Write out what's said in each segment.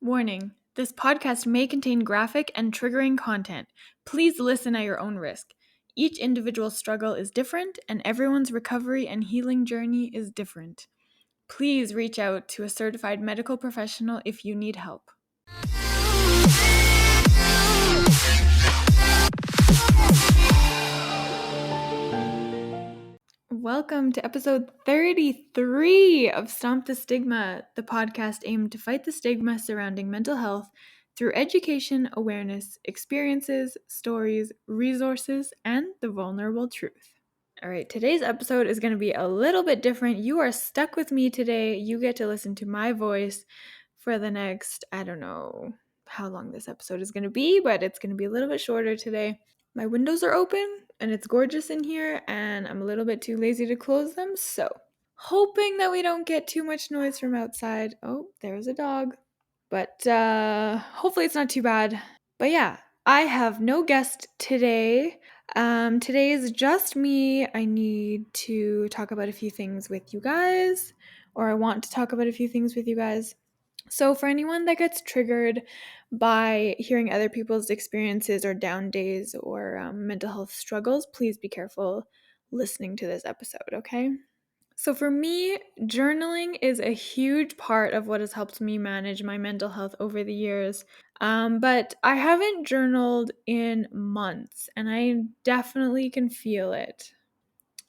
Warning: this podcast may contain graphic and triggering content. Please listen at your own risk. Each individual struggle is different, and everyone's recovery and healing journey is different. Please reach out to a certified medical professional if you need help. Welcome to episode 33 of Stomp the Stigma, the podcast aimed to fight the stigma surrounding mental health through education, awareness, experiences, stories, resources, and the vulnerable truth. All right, today's episode is going to be a little bit different. You are stuck with me today. You get to listen to my voice for the next, I don't know how long this episode is going to be, but it's going to be a little bit shorter today. My windows are open and it's gorgeous in here, and I'm a little bit too lazy to close them, so hoping that we don't get too much noise from outside. Oh, there's a dog. But hopefully it's not too bad. But yeah, I have no guest today. Today is just me. I need to talk about a few things with you guys, or I want to talk about a few things with you guys. So, for anyone that gets triggered by hearing other people's experiences or down days or mental health struggles, please be careful listening to this episode, okay? So, for me, journaling is a huge part of what has helped me manage my mental health over the years. But I haven't journaled in months, and I definitely can feel it.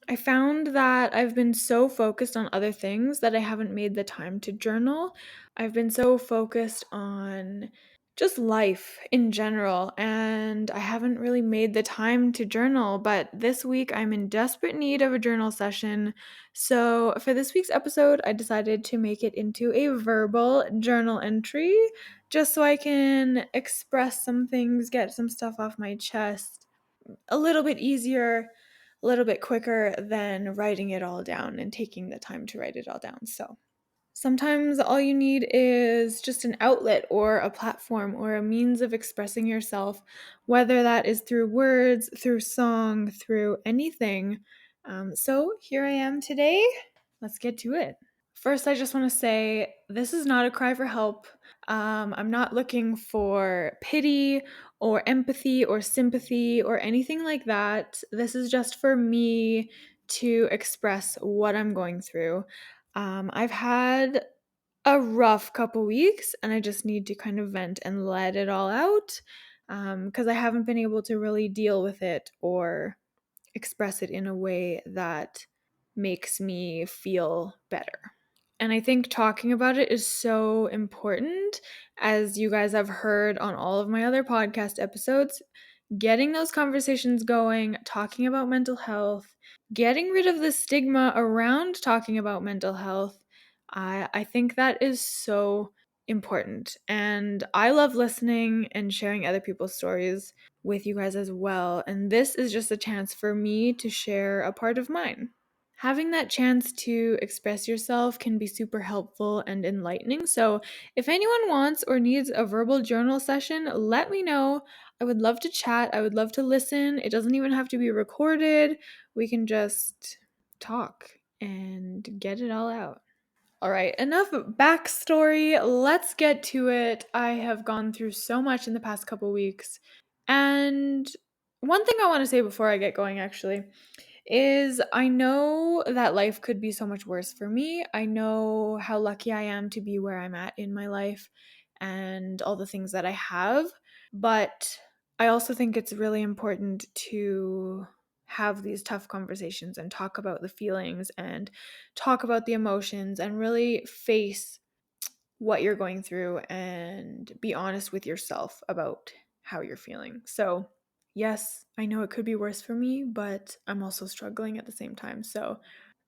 I found that I've been so focused on other things that I haven't made the time to journal. I've been so focused on just life in general, and I haven't really made the time to journal. But this week, I'm in desperate need of a journal session. So, for this week's episode, I decided to make it into a verbal journal entry just so I can express some things, get some stuff off my chest a little bit easier, a little bit quicker than writing it all down and taking the time to write it all down. So sometimes all you need is just an outlet or a platform or a means of expressing yourself, whether that is through words, through song, through anything. So here I am today. Let's get to it. First, I just want to say this is not a cry for help. I'm not looking for pity or empathy or sympathy or anything like that. This is just for me to express what I'm going through. I've had a rough couple weeks and I just need to kind of vent and let it all out because I haven't been able to really deal with it or express it in a way that makes me feel better. And I think talking about it is so important. As you guys have heard on all of my other podcast episodes, getting those conversations going, talking about mental health, getting rid of the stigma around talking about mental health, I think that is so important. And I love listening and sharing other people's stories with you guys as well. And this is just a chance for me to share a part of mine. Having that chance to express yourself can be super helpful and enlightening. So, if anyone wants or needs a verbal journal session, let me know. I would love to chat. I would love to listen. It doesn't even have to be recorded. We can just talk and get it all out. All right, enough backstory. Let's get to it. I have gone through so much in the past couple weeks. And one thing I want to say before I get going, actually, is I know that life could be so much worse for me. I know how lucky I am to be where I'm at in my life and all the things that I have. But I also think it's really important to have these tough conversations and talk about the feelings and talk about the emotions and really face what you're going through and be honest with yourself about how you're feeling. So, yes, I know it could be worse for me, but I'm also struggling at the same time. So,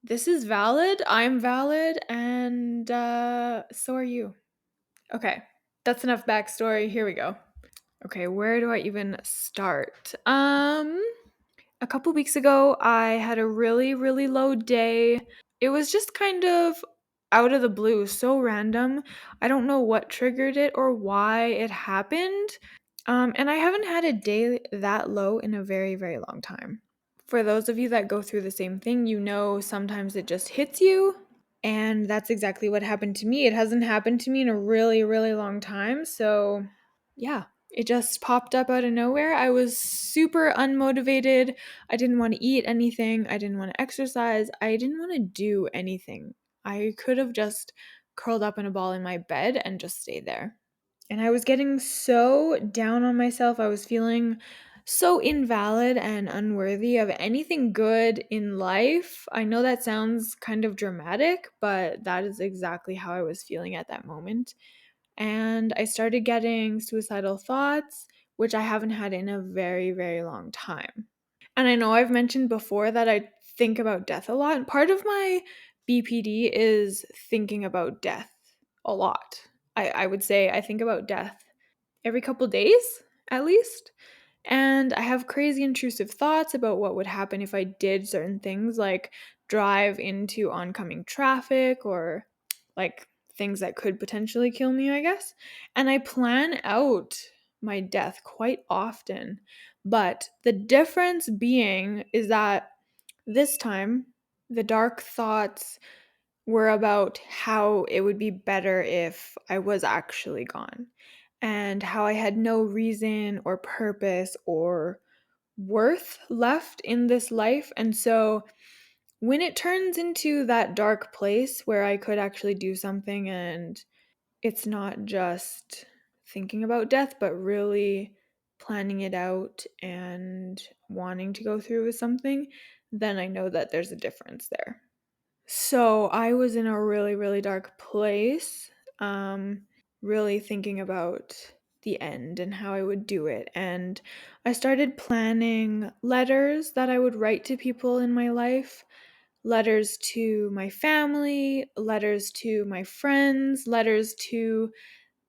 this is valid. I'm valid, and so are you. Okay, that's enough backstory. Here we go. Okay, where do I even start? A couple weeks ago, I had a really, really low day. It was just kind of out of the blue, so random. I don't know what triggered it or why it happened. And I haven't had a day that low in a very, very long time. For those of you that go through the same thing, you know sometimes it just hits you And that's exactly what happened to me. It hasn't happened to me in a really, really long time. So, yeah, it just popped up out of nowhere. I was super unmotivated. I didn't want to eat anything. I didn't want to exercise. I didn't want to do anything. I could have just curled up in a ball in my bed and just stayed there. And I was getting so down on myself. I was feeling so invalid and unworthy of anything good in life. I know that sounds kind of dramatic, but that is exactly how I was feeling at that moment. And I started getting suicidal thoughts, which I haven't had in a very, very long time. And I know I've mentioned before that I think about death a lot. And part of my BPD is thinking about death a lot. I would say I think about death every couple days at least. And I have crazy intrusive thoughts about what would happen if I did certain things like drive into oncoming traffic or like things that could potentially kill me, I guess. And I plan out my death quite often. But the difference being is that this time the dark thoughts were about how it would be better if I was actually gone and how I had no reason or purpose or worth left in this life. And so when it turns into that dark place where I could actually do something and it's not just thinking about death, but really planning it out and wanting to go through with something, then I know that there's a difference there. So I was in a really, really dark place, um, really thinking about the end and how I would do it. And I started planning letters that I would write to people in my life, letters to my family, letters to my friends, letters to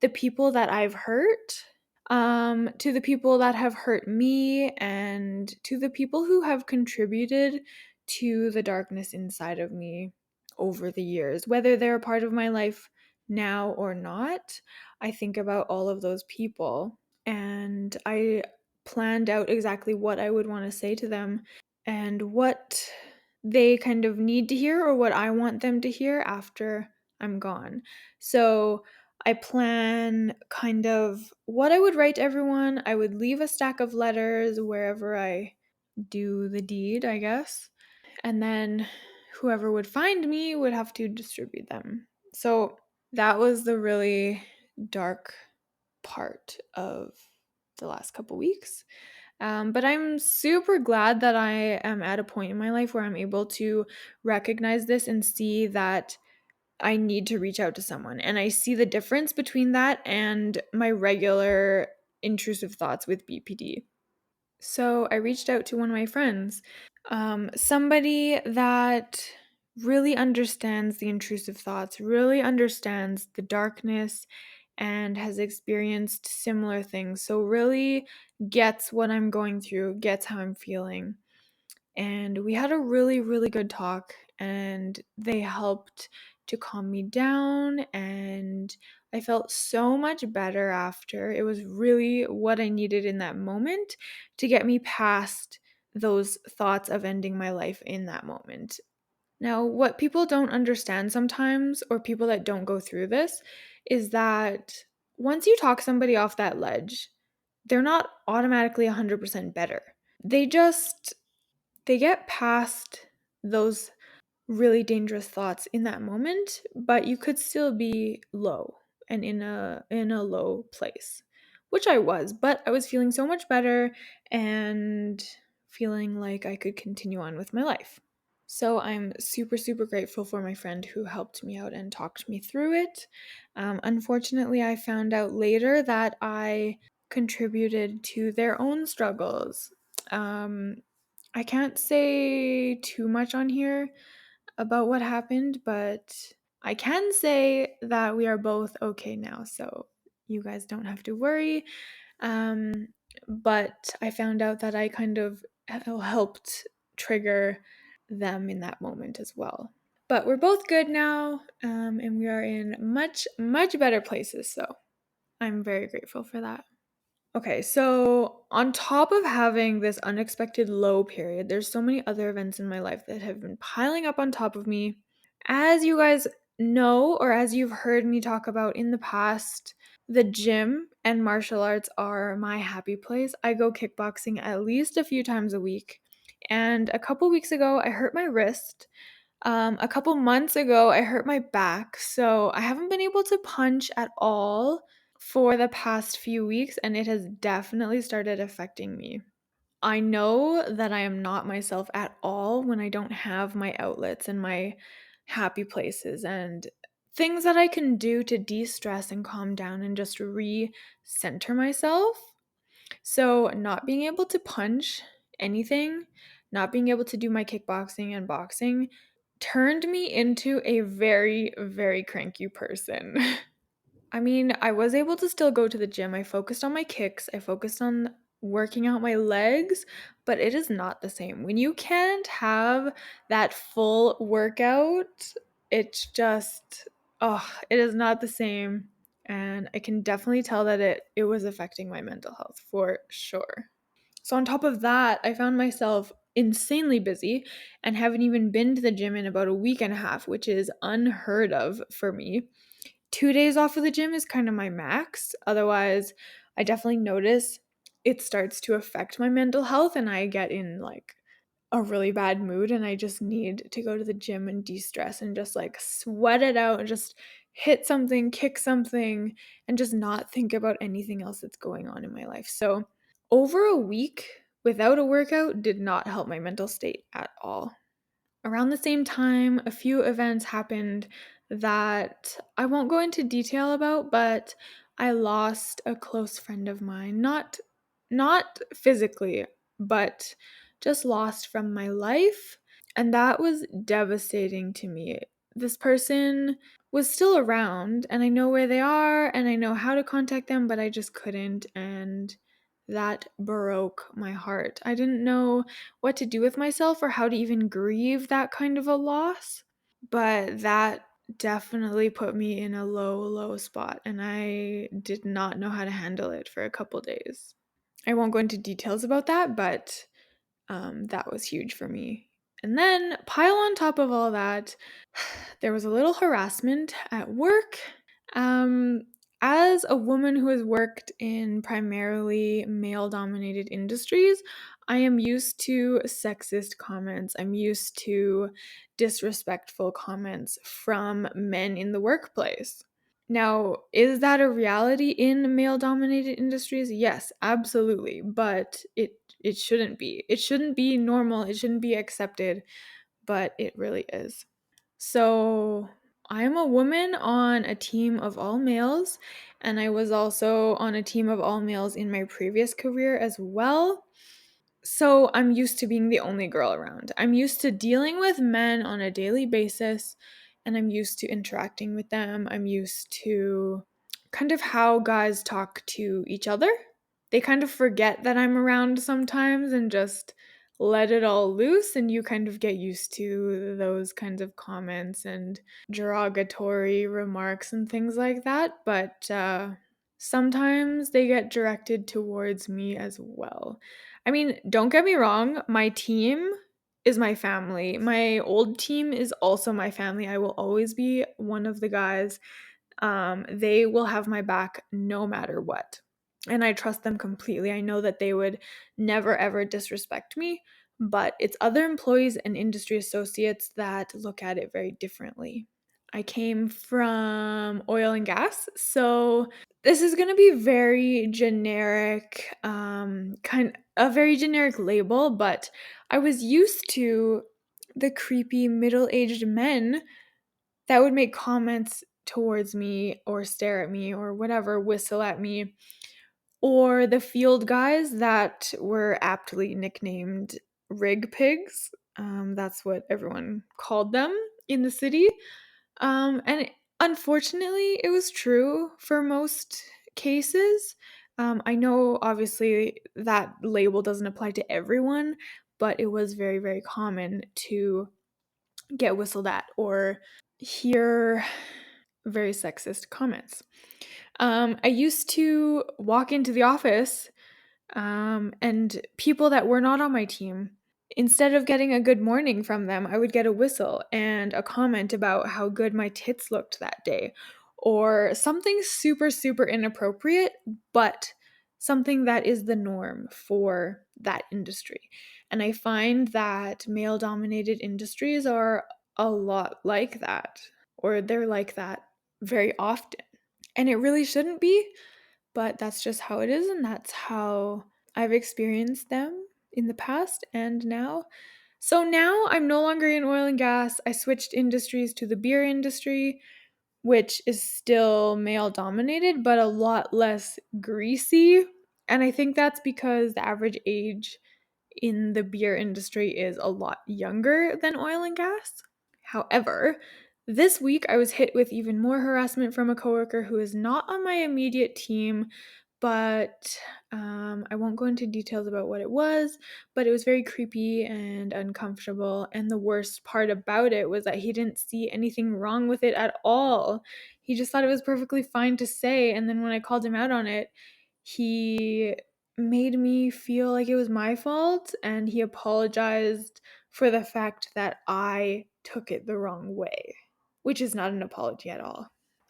the people that I've hurt, to the people that have hurt me, and to the people who have contributed to the darkness inside of me over the years, whether they're a part of my life now or not. I think about all of those people, and I planned out exactly what I would want to say to them and what they kind of need to hear or what I want them to hear after I'm gone. So I plan kind of what I would write to everyone. I would leave a stack of letters wherever I do the deed, I guess. And then whoever would find me would have to distribute them. So that was the really dark part of the last couple weeks. But I'm super glad that I am at a point in my life where I'm able to recognize this and see that I need to reach out to someone. And I see the difference between that and my regular intrusive thoughts with BPD. So I reached out to one of my friends, somebody that really understands the intrusive thoughts, really understands the darkness, and has experienced similar things. So, really gets what I'm going through, gets how I'm feeling. And we had a really, really good talk, and they helped to calm me down. And I felt so much better after. It was really what I needed in that moment to get me past those thoughts of ending my life in that moment. Now, what people don't understand sometimes, or people that don't go through this, is that once you talk somebody off that ledge, they're not automatically 100% better. They just they get past those really dangerous thoughts in that moment, but you could still be low and in a low place, which I was, but I was feeling so much better and feeling like I could continue on with my life. So I'm super, super grateful for my friend who helped me out and talked me through it. Unfortunately, I found out later that I contributed to their own struggles. Um, I can't say too much on here about what happened, but I can say that we are both okay now, so you guys don't have to worry. Um, but I found out that I kind of helped trigger them in that moment as well. But we're both good now, and we are in much, much better places, so I'm very grateful for that. Okay, so on top of having this unexpected low period, there's so many other events in my life that have been piling up on top of me. As you guys know, or as you've heard me talk about in the past, the gym and martial arts are my happy place. I go kickboxing at least a few times a week. And a couple weeks ago, I hurt my wrist. A couple months ago, I hurt my back. So I haven't been able to punch at all for the past few weeks, and it has definitely started affecting me. I know that I am not myself at all when I don't have my outlets and my happy places and things that I can do to de stress and calm down and just re center myself. So, not being able to punch anything, not being able to do my kickboxing and boxing turned me into a very, very cranky person. I mean, I was able to still go to the gym. I focused on my kicks, I focused on working out my legs, but it is not the same. When you can't have that full workout, it's just, oh, it is not the same. And I can definitely tell that it was affecting my mental health for sure. So, on top of that, I found myself insanely busy and haven't even been to the gym in about a week and a half, which is unheard of for me. 2 days off of the gym is kind of my max. Otherwise, I definitely notice it starts to affect my mental health and I get in like a really bad mood and I just need to go to the gym and de-stress and just like sweat it out and just hit something, kick something, and just not think about anything else that's going on in my life. So, over a week without a workout did not help my mental state at all. Around the same time, a few events happened that I won't go into detail about, but I lost a close friend of mine. Not physically, but just lost from my life, and that was devastating to me. This person was still around, and I know where they are, and I know how to contact them, but I just couldn't, and that broke my heart. I didn't know what to do with myself or how to even grieve that kind of a loss. But that definitely put me in a low, low spot, and I did not know how to handle it for a couple days. I won't go into details about that, but that was huge for me. And then, pile on top of all that, there was a little harassment at work. Um, as a woman who has worked in primarily male dominated industries, I am used to sexist comments. I'm used to disrespectful comments from men in the workplace. Now, is that a reality in male dominated industries? Yes, absolutely, but it shouldn't be. It shouldn't be normal, it shouldn't be accepted, but it really is. So, I'm a woman on a team of all males, and I was also on a team of all males in my previous career as well. So, I'm used to being the only girl around. I'm used to dealing with men on a daily basis, and I'm used to interacting with them. I'm used to kind of how guys talk to each other. They kind of forget that I'm around sometimes and just let it all loose, and you kind of get used to those kinds of comments and derogatory remarks and things like that. But sometimes they get directed towards me as well. I mean, don't get me wrong, my team is my family. My old team is also my family. I will always be one of the guys. They will have my back no matter what. And I trust them completely. I know that they would never ever disrespect me, but it's other employees and industry associates that look at it very differently. I came from oil and gas, so this is going to be very generic, kind a very generic label, but I was used to the creepy middle-aged men that would make comments towards me or stare at me or whatever, whistle at me, or the field guys that were aptly nicknamed rig pigs. That's what everyone called them in the city. Unfortunately, it was true for most cases. I know obviously that label doesn't apply to everyone, but it was very, very common to get whistled at or hear very sexist comments. I used to walk into the office and people that were not on my team Instead of getting a good morning from them, I would get a whistle and a comment about how good my tits looked that day, or something super, super inappropriate, but something that is the norm for that industry. And I find that male dominated industries are a lot like that, or they're like that very often. And it really shouldn't be, but that's just how it is, and that's how I've experienced them in the past and now. So now I'm no longer in oil and gas. I switched industries to the beer industry, which is still male dominated, but a lot less greasy. And I think that's because the average age in the beer industry is a lot younger than oil and gas. However, this week I was hit with even more harassment from a coworker who is not on my immediate team, but I won't go into details about what it was, but it was very creepy and uncomfortable. And the worst part about it was that he didn't see anything wrong with it at all. He just thought it was perfectly fine to say. And then when I called him out on it, he made me feel like it was my fault, and he apologized for the fact that I took it the wrong way, which is not an apology at all.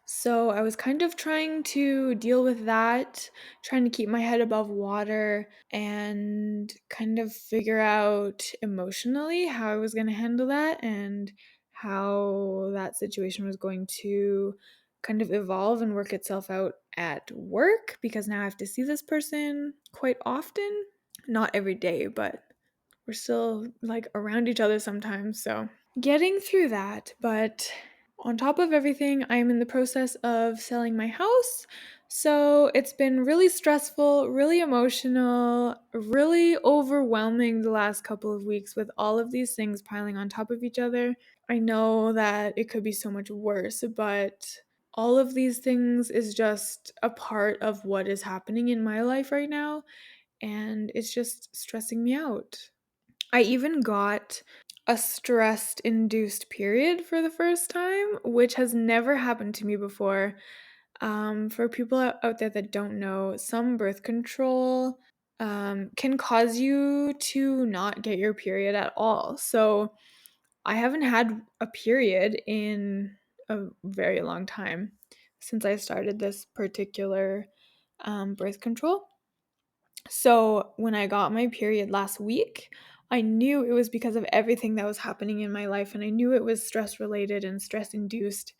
So I was kind of trying to deal with that, trying to keep my head above water and kind of figure out emotionally how I was going to handle that and how that situation was going to kind of evolve and work itself out at work, because now I have to see this person quite often. Not every day, but we're still like around each other sometimes. So getting through that, but on top of everything, I'm in the process of selling my house. So it's been really stressful, really emotional, really overwhelming the last couple of weeks with all of these things piling on top of each other. I know that it could be so much worse, but all of these things is just a part of what is happening in my life right now, and it's just stressing me out. I even got a stress induced period for the first time, which has never happened to me before. For people out there that don't know, some birth control can cause you to not get your period at all. So I haven't had a period in a very long time since I started this particular birth control. So when I got my period last week, I knew it was because of everything that was happening in my life, and I knew it was stress related and stress induced.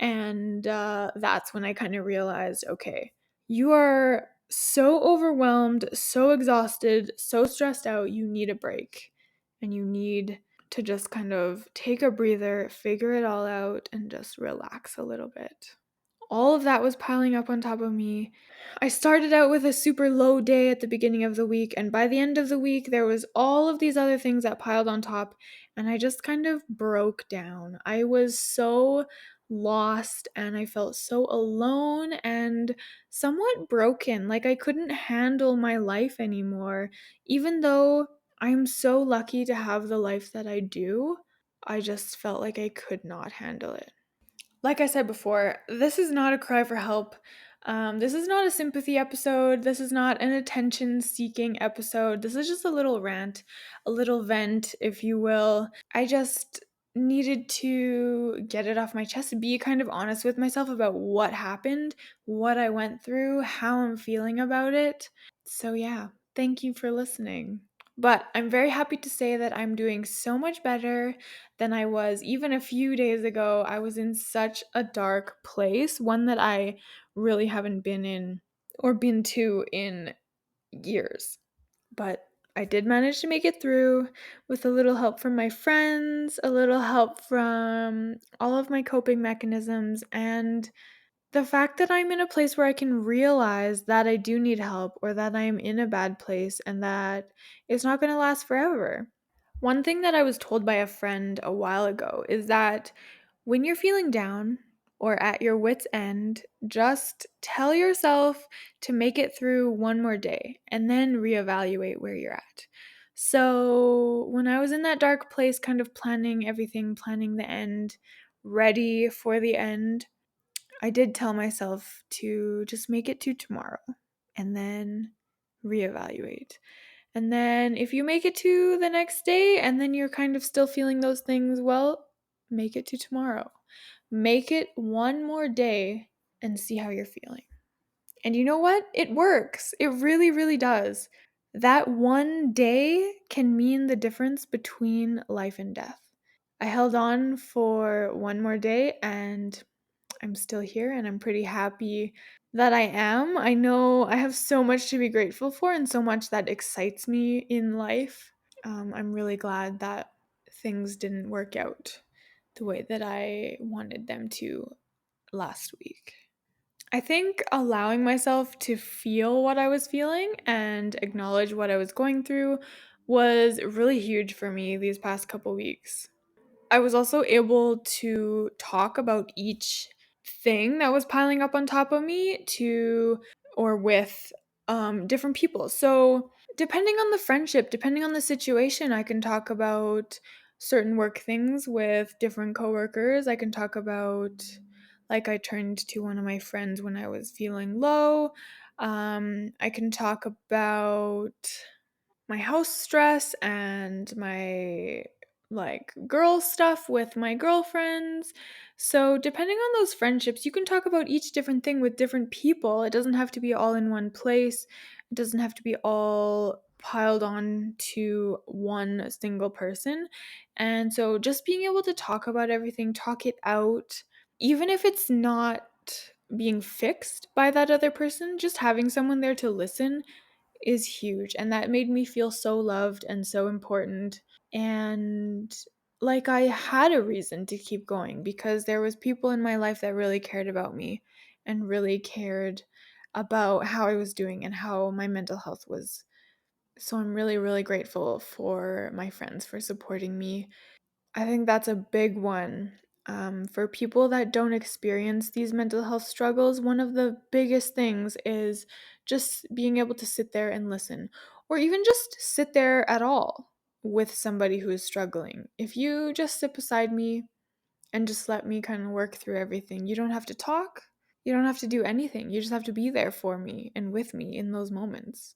And that's when I kind of realized, okay, you are so overwhelmed, so exhausted, so stressed out, you need a break. And you need to just kind of take a breather, figure it all out, and just relax a little bit. All of that was piling up on top of me. I started out with a super low day at the beginning of the week, and by the end of the week, there was all of these other things that piled on top, and I just kind of broke down. I was so lost, and I felt so alone and somewhat broken. Like I couldn't handle my life anymore. Even though I'm so lucky to have the life that I do, I just felt like I could not handle it. Like I said before, this is not a cry for help. This is not a sympathy episode. This is not an attention seeking episode. This is just a little rant, a little vent, if you will. I just needed to get it off my chest, be kind of honest with myself about what happened, what I went through, how I'm feeling about it. So, yeah, thank you for listening. But I'm very happy to say that I'm doing so much better than I was even a few days ago. I was in such a dark place, one that I really haven't been in or been to in years. But I did manage to make it through with a little help from my friends, a little help from all of my coping mechanisms, and the fact that I'm in a place where I can realize that I do need help or that I'm in a bad place and that it's not going to last forever. One thing that I was told by a friend a while ago is that when you're feeling down or at your wits' end, just tell yourself to make it through one more day and then reevaluate where you're at. So, when I was in that dark place, kind of planning everything, planning the end, ready for the end, I did tell myself to just make it to tomorrow and then reevaluate. And then if you make it to the next day and then you're kind of still feeling those things, well, make it to tomorrow. Make it one more day and see how you're feeling. And you know what? It works. It really, really does. That one day can mean the difference between life and death. I held on for one more day and I'm still here and I'm pretty happy that I am. I know I have so much to be grateful for and so much that excites me in life. I'm really glad that things didn't work out the way that I wanted them to last week. I think allowing myself to feel what I was feeling and acknowledge what I was going through was really huge for me these past couple weeks. I was also able to talk about each thing that was piling up on top of me to or with different people. So, depending on the friendship, depending on the situation, I can talk about certain work things with different coworkers. I can talk about, like, I turned to one of my friends when I was feeling low. I can talk about my house stress and my girl stuff with my girlfriends. So, depending on those friendships, you can talk about each different thing with different people. It doesn't have to be all in one place, it doesn't have to be all piled on to one single person. And so, just being able to talk about everything, talk it out, even if it's not being fixed by that other person, just having someone there to listen is huge, and that made me feel so loved and so important, and like I had a reason to keep going because there was people in my life that really cared about me and really cared about how I was doing and how my mental health was. So I'm really, really grateful for my friends for supporting me. I think that's a big one. For people that don't experience these mental health struggles, one of the biggest things is just being able to sit there and listen, or even just sit there at all with somebody who is struggling. If you just sit beside me and just let me kind of work through everything, you don't have to talk, you don't have to do anything. You just have to be there for me and with me in those moments.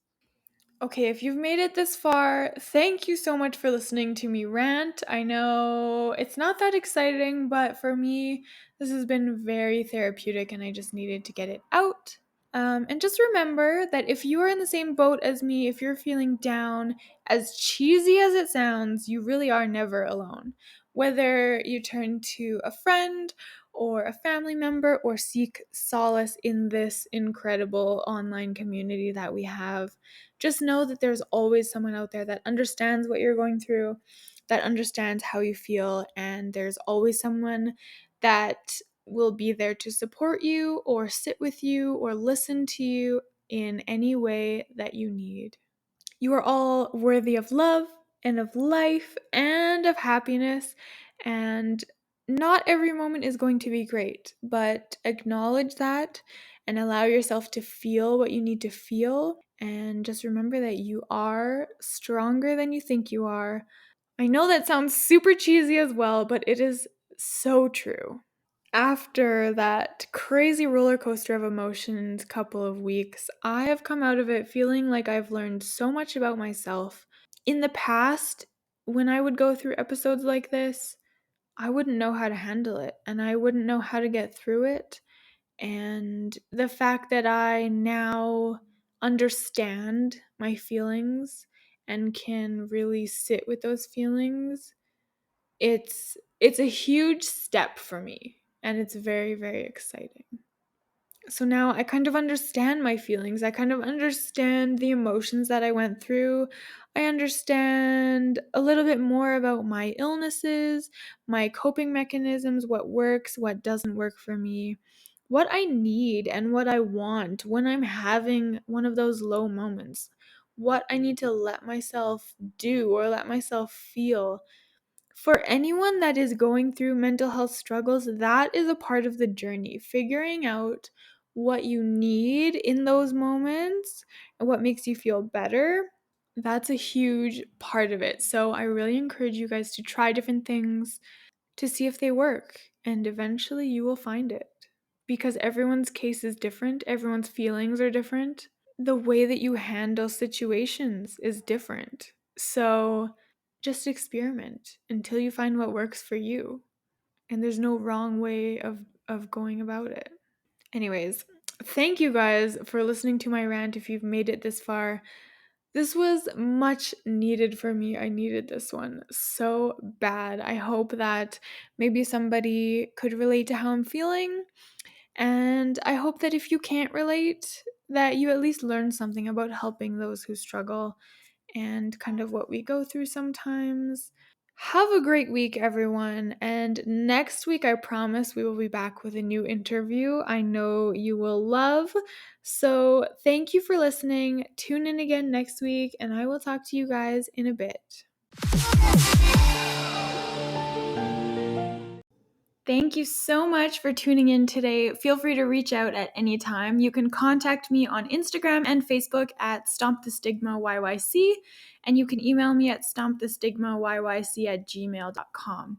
Okay, if you've made it this far, thank you so much for listening to me rant. I know it's not that exciting, but for me, this has been very therapeutic and I just needed to get it out. And just remember that if you are in the same boat as me, if you're feeling down, as cheesy as it sounds, you really are never alone. Whether you turn to a friend or a family member or seek solace in this incredible online community that we have, just know that there's always someone out there that understands what you're going through, that understands how you feel, and there's always someone that will be there to support you or sit with you or listen to you in any way that you need. You are all worthy of love and of life and of happiness, and not every moment is going to be great, but acknowledge that and allow yourself to feel what you need to feel. And just remember that you are stronger than you think you are. I know that sounds super cheesy as well, but it is so true. After that crazy roller coaster of emotions couple of weeks, I have come out of it feeling like I've learned so much about myself. In the past, when I would go through episodes like this, I wouldn't know how to handle it and I wouldn't know how to get through it. And the fact that I now understand my feelings and can really sit with those feelings, it's a huge step for me and it's very, very exciting. So now I kind of understand my feelings. I kind of understand the emotions that I went through. I understand a little bit more about my illnesses, my coping mechanisms, what works, what doesn't work for me, what I need and what I want when I'm having one of those low moments, what I need to let myself do or let myself feel. For anyone that is going through mental health struggles, that is a part of the journey. Figuring out what you need in those moments and what makes you feel better, that's a huge part of it. So I really encourage you guys to try different things to see if they work, and eventually you will find it. Because everyone's case is different, everyone's feelings are different. the way that you handle situations is different. So just experiment until you find what works for you. And there's no wrong way of going about it. Anyways, thank you guys for listening to my rant if you've made it this far. This was much needed for me. I needed this one so bad. I hope that maybe somebody could relate to how I'm feeling. And I hope that if you can't relate, that you at least learn something about helping those who struggle and kind of what we go through sometimes. Have a great week, everyone. And next week, I promise we will be back with a new interview I know you will love. So, thank you for listening. Tune in again next week, and I will talk to you guys in a bit. Thank you so much for tuning in today. Feel free to reach out at any time. You can contact me on Instagram and Facebook at StompTheStigmaYYC, and you can email me at stompthestigmayyc@gmail.com.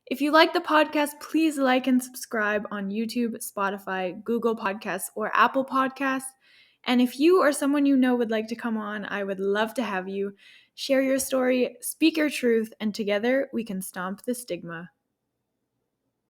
If you like the podcast, please like and subscribe on YouTube, Spotify, Google Podcasts, or Apple Podcasts. And if you or someone you know would like to come on, I would love to have you. Share your story, speak your truth, and together we can stomp the stigma.